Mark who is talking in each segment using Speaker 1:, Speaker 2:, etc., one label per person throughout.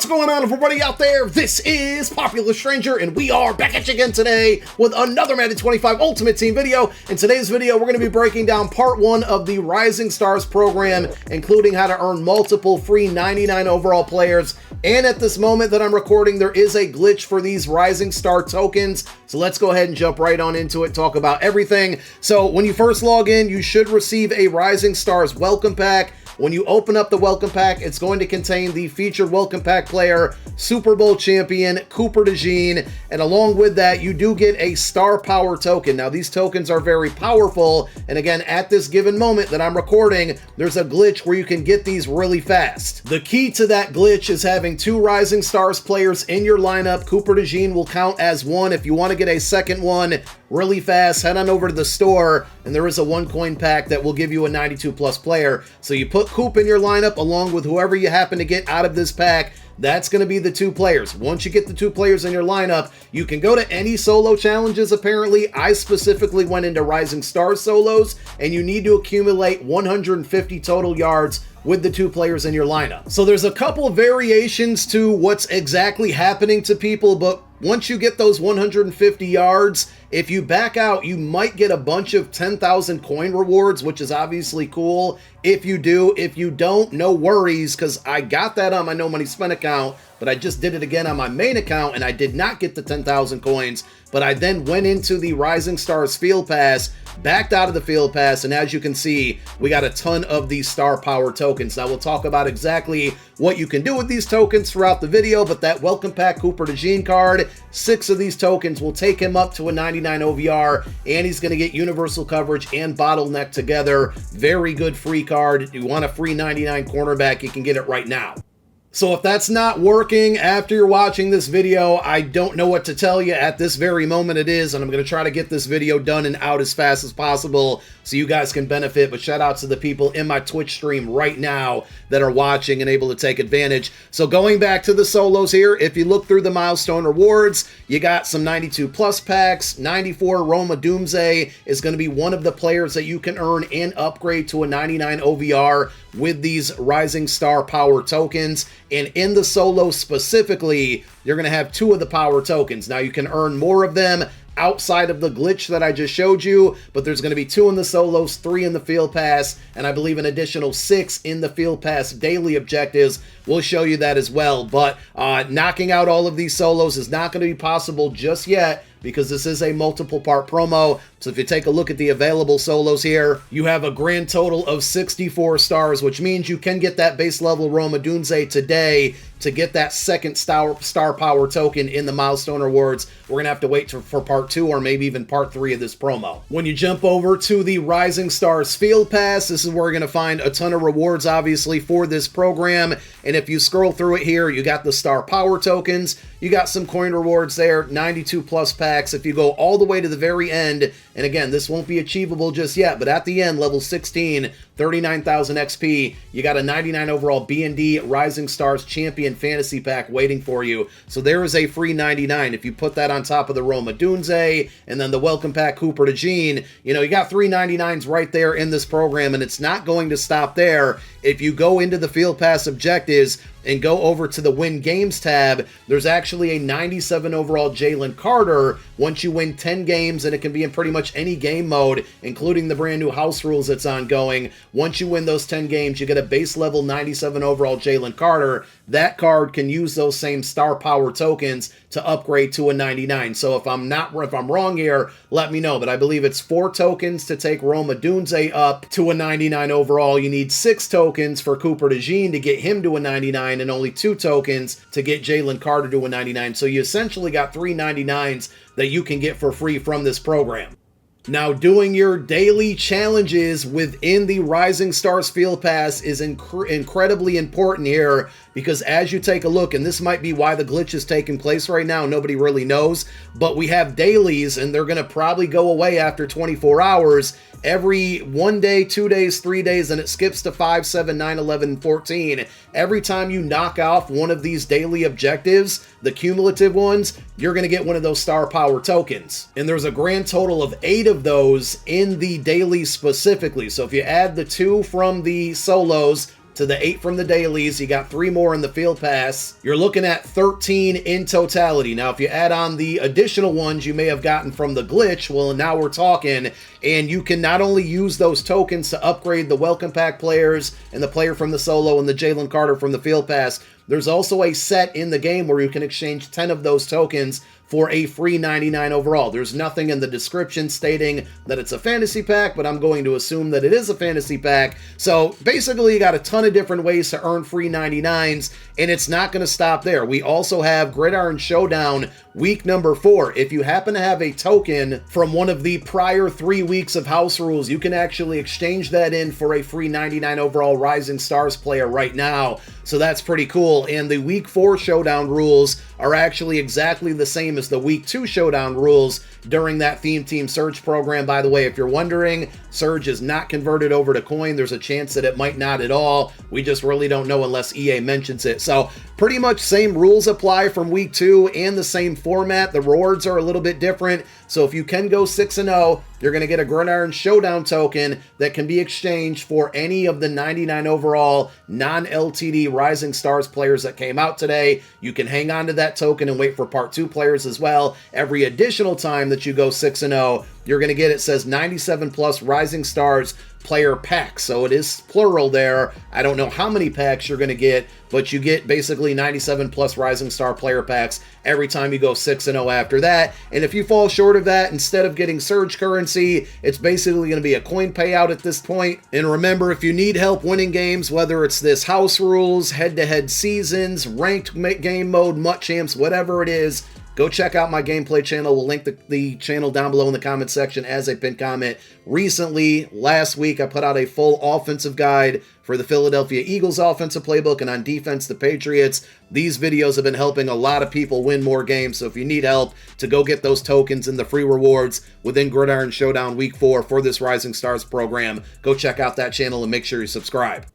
Speaker 1: What's going on, everybody out there? This is Popular Stranger, and we are back at you again today with another Madden 25 Ultimate Team video. In today's video, we're going to be breaking down part 1 of the Rising Stars program, including how to earn multiple free 99 overall players. And at this moment that I'm recording, there is a glitch for these Rising Star tokens. So let's go ahead and jump right on into it, talk about everything. So when you first log in, you should receive a Rising Stars welcome pack. When you open up the welcome pack, it's going to contain the featured welcome pack player, Super Bowl champion, Cooper DeJean, and along with that, you do get a star power token. Now, these tokens are very powerful, and again, at this given moment that I'm recording, there's a glitch where you can get these really fast. The key to that glitch is having 2 Rising Stars players in your lineup. Cooper DeJean will count as 1. If you want to get a second one really fast, head on over to the store, and there is a 1 coin pack that will give you a 92 plus player. So you put Coop in your lineup along with whoever you happen to get out of this pack. That's going to be the 2 players. Once you get the 2 players in your lineup, you can go to any solo challenges, apparently. I specifically went into Rising Stars solos, and you need to accumulate 150 total yards with the 2 players in your lineup. So there's a couple of variations to what's exactly happening to people, but once you get those 150 yards, if you back out, you might get a bunch of 10,000 coin rewards, which is obviously cool. If you do, if you don't, no worries, because I got that on my No Money Spent account, but I just did it again on my main account, and I did not get the 10,000 coins, but I then went into the Rising Stars Field Pass, backed out of the Field Pass, and as you can see, we got a ton of these Star Power tokens. Now, we'll talk about exactly what you can do with these tokens throughout the video, but that Welcome Pack Cooper DeJean card, 6 of these tokens will take him up to a 99 OVR, and he's going to get Universal Coverage and Bottleneck together. Very good free card. If you want a free 99 cornerback, you can get it right now. So if that's not working after you're watching this video, I don't know what to tell you. At this very moment it is, and I'm going to try to get this video done and out as fast as possible so you guys can benefit. But shout out to the people in my Twitch stream right now that are watching and able to take advantage. So going back to the solos here, if you look through the Milestone Rewards, you got some 92 plus packs. 94 Roma Doomsday is going to be one of the players that you can earn and upgrade to a 99 OVR with these Rising Star Power tokens. And in the solo specifically, you're going to have 2 of the power tokens. Now, you can earn more of them outside of the glitch that I just showed you, but there's going to be 2 in the solos, 3 in the Field Pass, and I believe an additional 6 in the Field Pass daily objectives. We'll show you that as well, but knocking out all of these solos is not going to be possible just yet, because this is a multiple part promo. So if you take a look at the available solos here, you have a grand total of 64 stars, which means you can get that base level Roma Doomsday today to get that second star power token in the Milestone Rewards. We're gonna have to wait for part 2 or maybe even part 3 of this promo. When you jump over to the Rising Stars Field Pass, this is where you're gonna find a ton of rewards, obviously, for this program. And if you scroll through it here, you got the star power tokens, you got some coin rewards there, 92 plus packs. If you go all the way to the very end, and again, this won't be achievable just yet, but at the end, level 16, 39,000 XP, you got a 99 overall B&D Rising Stars Champion Fantasy Pack waiting for you. So there is a free 99. If you put that on top of the Roma Doomsday and then the Welcome Pack Cooper DeJean, you know, you got 3 99s right there in this program, and it's not going to stop there. If you go into the Field Pass objectives and go over to the Win Games tab, there's actually a 97 overall Jalen Carter once you win 10 games, and it can be in pretty much any game mode, including the brand new house rules that's ongoing. Once you win those 10 games, you get a base level 97 overall Jalen Carter. That card can use those same star power tokens to upgrade to a 99. So if I'm wrong here, let me know. But I believe it's 4 tokens to take Roma Doomsday up to a 99 overall. You need 6 tokens for Cooper DeJean to get him to a 99, and only 2 tokens to get Jalen Carter to a 99. So you essentially got 3 99s that you can get for free from this program. Now, doing your daily challenges within the Rising Stars Field Pass is incredibly important here, because as you take a look, and this might be why the glitch is taking place right now, nobody really knows, but we have dailies, and they're going to probably go away after 24 hours. Every 1 day, 2 days, 3 days, and it skips to 5, 7, 9, 11, and 14. Every time you knock off one of these daily objectives, the cumulative ones, you're going to get one of those star power tokens. And there's a grand total of 8 of those in the daily specifically. So if you add the 2 from the solos to the 8 from the dailies. You got 3 more in the field pass. You're looking at 13 in totality. Now, if you add on the additional ones you may have gotten from the glitch, well, now we're talking. And you can not only use those tokens to upgrade the welcome pack players and the player from the solo and the Jalen Carter from the field pass, there's also a set in the game where you can exchange 10 of those tokens for a free 99 overall. There's nothing in the description stating that it's a fantasy pack, but I'm going to assume that it is a fantasy pack. So basically, you got a ton of different ways to earn free 99s, and it's not going to stop there. We also have Gridiron Showdown week number 4. If you happen to have a token from one of the prior 3 weeks of house rules, you can actually exchange that in for a free 99 overall Rising Stars player right now. So that's pretty cool. And the week 4 showdown rules are actually exactly the same as the week 2 showdown rules during that Theme Team Surge program. By the way, if you're wondering, Surge is not converted over to coin. There's a chance that it might not at all. We just really don't know unless EA mentions it. So pretty much same rules apply from week 2 and the same format. The rewards are a little bit different. So if you can go 6-0, you're going to get a Gridiron Showdown token that can be exchanged for any of the 99 overall non-LTD Rising Stars players that came out today. You can hang on to that token and wait for part 2 players as well. Every additional time that you go 6-0, you're going to get, it says 97 plus Rising Stars player packs. So it is plural there. I don't know how many packs you're going to get, but you get basically 97 plus Rising Star player packs every time you go 6-0 after that. And if you fall short of that, instead of getting Surge currency, it's basically going to be a coin payout at this point. And remember, if you need help winning games, whether it's this house rules, head-to-head seasons, ranked game mode, MUT Champs, whatever it is, go check out my gameplay channel. We'll link the channel down below in the comment section as a pinned comment. Recently, last week, I put out a full offensive guide for the Philadelphia Eagles offensive playbook, and on defense, the Patriots. These videos have been helping a lot of people win more games, so if you need help to go get those tokens and the free rewards within Gridiron Showdown Week 4 for this Rising Stars program, go check out that channel and make sure you subscribe.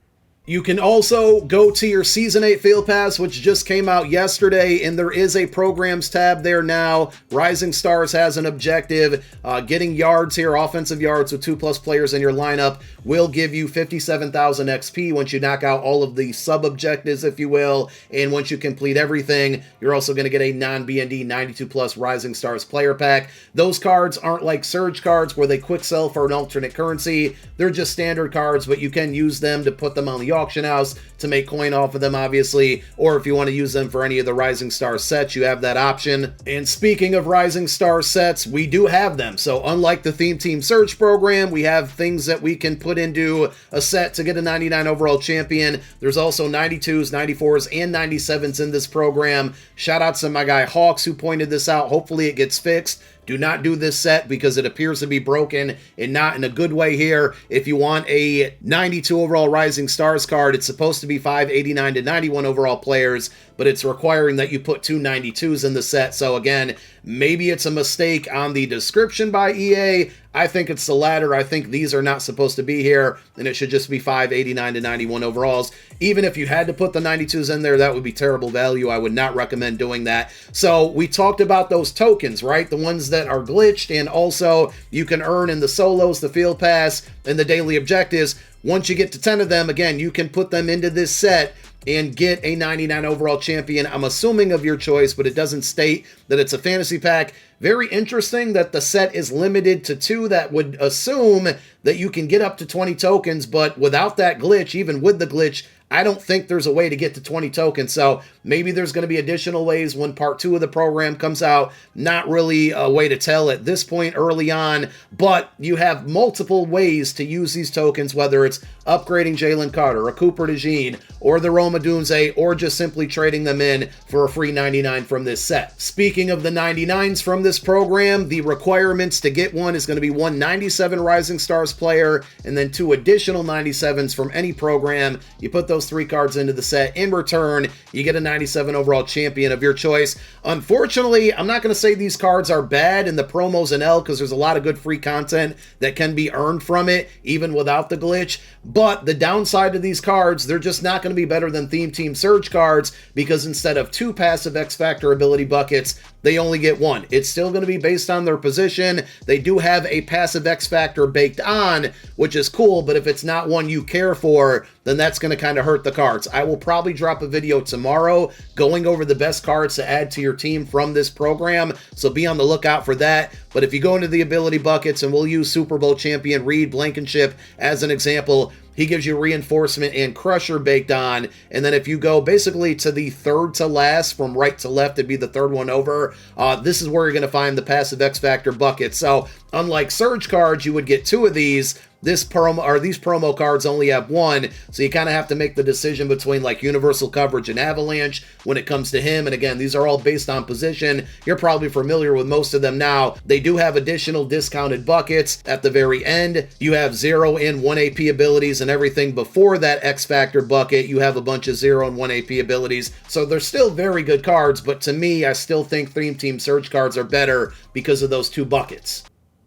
Speaker 1: You can also go to your Season 8 Field Pass, which just came out yesterday, and there is a Programs tab there now. Rising Stars has an objective. Getting yards here, offensive yards with 2+ players in your lineup, will give you 57,000 XP once you knock out all of the sub-objectives, if you will. And once you complete everything, you're also going to get a non-BND 92+ Rising Stars player pack. Those cards aren't like Surge cards where they quick sell for an alternate currency. They're just standard cards, but you can use them to put them on the auction house to make coin off of them, obviously, or if you want to use them for any of the Rising Star sets, you have that option. And speaking of Rising Star sets, we do have them. So unlike the Theme Team Search program, we have things that we can put into a set to get a 99 overall champion. There's also 92s, 94s, and 97s in this program. Shout out to my guy Hawks who pointed this out. Hopefully it gets fixed. Do not do this set because it appears to be broken and not in a good way here. If you want a 92 overall Rising Stars card, it's supposed to be 589 to 91 overall players, but it's requiring that you put 2 92s in the set. So again, maybe it's a mistake on the description by EA. I think it's the latter. I think these are not supposed to be here, and it should just be 589 to 91 overalls. Even if you had to put the 92s in there, that would be terrible value. I would not recommend doing that. So we talked about those tokens, right? The ones that are glitched, and also you can earn in the solos, the field pass, and the daily objectives. Once you get to 10 of them, again, you can put them into this set and get a 99 overall champion, I'm assuming of your choice, but it doesn't state that it's a fantasy pack. Very interesting that the set is limited to 2. That would assume that you can get up to 20 tokens, but without that glitch, even with the glitch, I don't think there's a way to get to 20 tokens. So maybe there's going to be additional ways when part 2 of the program comes out. Not really a way to tell at this point early on, but you have multiple ways to use these tokens, whether it's upgrading Jalen Carter, a Cooper DeJean, or the Roma Dunze, or just simply trading them in for a free 99 from this set. Speaking of the 99s from this program, the requirements to get one is going to be 1 97 Rising Stars player, and then 2 additional 97s from any program. You put those 3 cards into the set. In return, you get a 97 overall champion of your choice. Unfortunately, I'm not going to say these cards are bad in the promos and L, because there's a lot of good free content that can be earned from it, even without the glitch. But the downside to these cards, they're just not going to be better than Theme Team Surge cards, because instead of 2 passive X Factor ability buckets, they only get 1. It's still going to be based on their position. They do have a passive X Factor baked on, which is cool, but if it's not one you care for, then that's going to kind of hurt the cards. I will probably drop a video tomorrow going over the best cards to add to your team from this program, so be on the lookout for that. But if you go into the ability buckets, and we'll use Super Bowl champion Reed Blankenship as an example, he gives you Reinforcement and Crusher baked on. And then if you go basically to the third to last, from right to left, it'd be the third one over, this is where you're going to find the passive X Factor bucket. So unlike Surge cards, you would get 2 of these. These promo cards only have 1, so you kind of have to make the decision between like Universal Coverage and Avalanche when it comes to him. And again, these are all based on position. You're probably familiar with most of them now. They do have additional discounted buckets at the very end. You have 0 and 1 AP abilities, and everything before that X Factor bucket, you have a bunch of 0 and 1 AP abilities. So they're still very good cards, but to me, I still think Theme Team Surge cards are better because of those 2 buckets.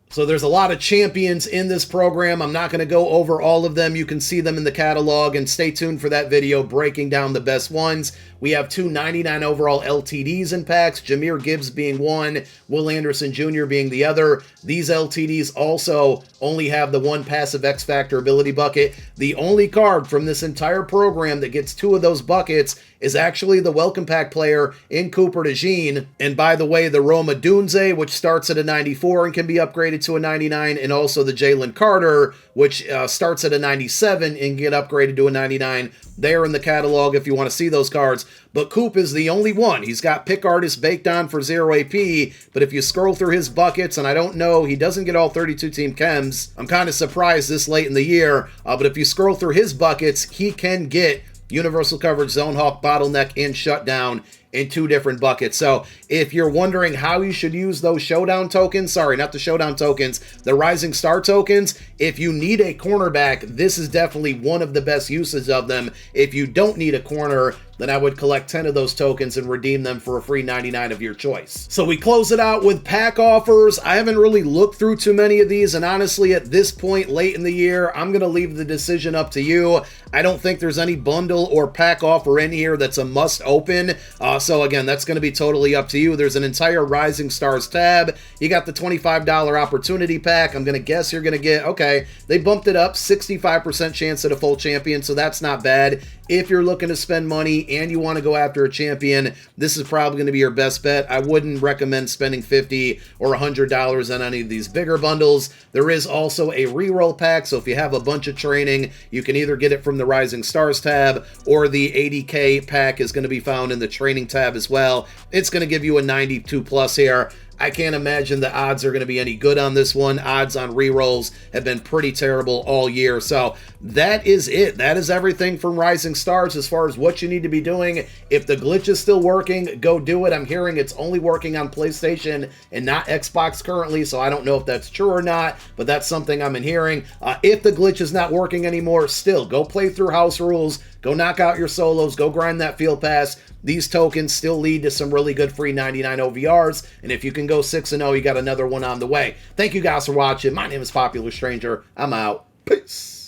Speaker 1: So there's a lot of champions in this program. I'm not going to go over all of them. You can see them in the catalog, and stay tuned for that video breaking down the best ones. We have 2 99 overall LTDs in packs, Jahmyr Gibbs being one, Will Anderson Jr. being the other. These LTDs also only have the 1 passive X Factor ability bucket. The only card from this entire program that gets 2 of those buckets is actually the Welcome Pack player in Cooper DeJean. And by the way, the Roma Dunze, which starts at a 94 and can be upgraded to a 99, and also the Jalen Carter, which starts at a 97 and can get upgraded to a 99. They're in the catalog if you want to see those cards. But Coop is the only one. He's got Pick Artist baked on for 0 AP, but if you scroll through his buckets, and I don't know, he doesn't get all 32 team chems. I'm kind of surprised this late in the year, but if you scroll through his buckets, he can get Universal Coverage, Zone Hawk, Bottleneck, and Shutdown in 2 different buckets. So if you're wondering how you should use those Showdown tokens, sorry, not the Showdown tokens, the Rising Star tokens, if you need a cornerback, this is definitely one of the best uses of them. If you don't need a corner, then I would collect 10 of those tokens and redeem them for a free 99 of your choice. So we close it out with pack offers. I haven't really looked through too many of these, and honestly, at this point late in the year, I'm going to leave the decision up to you. I don't think there's any bundle or pack offer in here that's a must open. So again, that's going to be totally up to you. There's an entire Rising Stars tab. You got the $25 opportunity pack. I'm going to guess you're going to get, okay, they bumped it up, 65% chance at a full champion, so that's not bad. If you're looking to spend money and you want to go after a champion, this is probably going to be your best bet. I wouldn't recommend spending $50 or $100 on any of these bigger bundles. There is also a reroll pack, so if you have a bunch of training, you can either get it from the Rising Stars tab, or the 80K pack is going to be found in the training tab as well. It's going to give you a 92 plus here. I can't imagine the odds are going to be any good on this one. Odds on rerolls have been pretty terrible all year. So that is it. That is everything from Rising Stars as far as what you need to be doing. If the glitch is still working, go do it. I'm hearing it's only working on PlayStation and not Xbox currently, so I don't know if that's true or not, but that's something I'm hearing. If the glitch is not working anymore, still go play through house rules. Go knock out your solos. Go grind that field pass. These tokens still lead to some really good free 99 OVRs. And if you can go 6-0, you got another one on the way. Thank you guys for watching. My name is Popular Stranger. I'm out. Peace.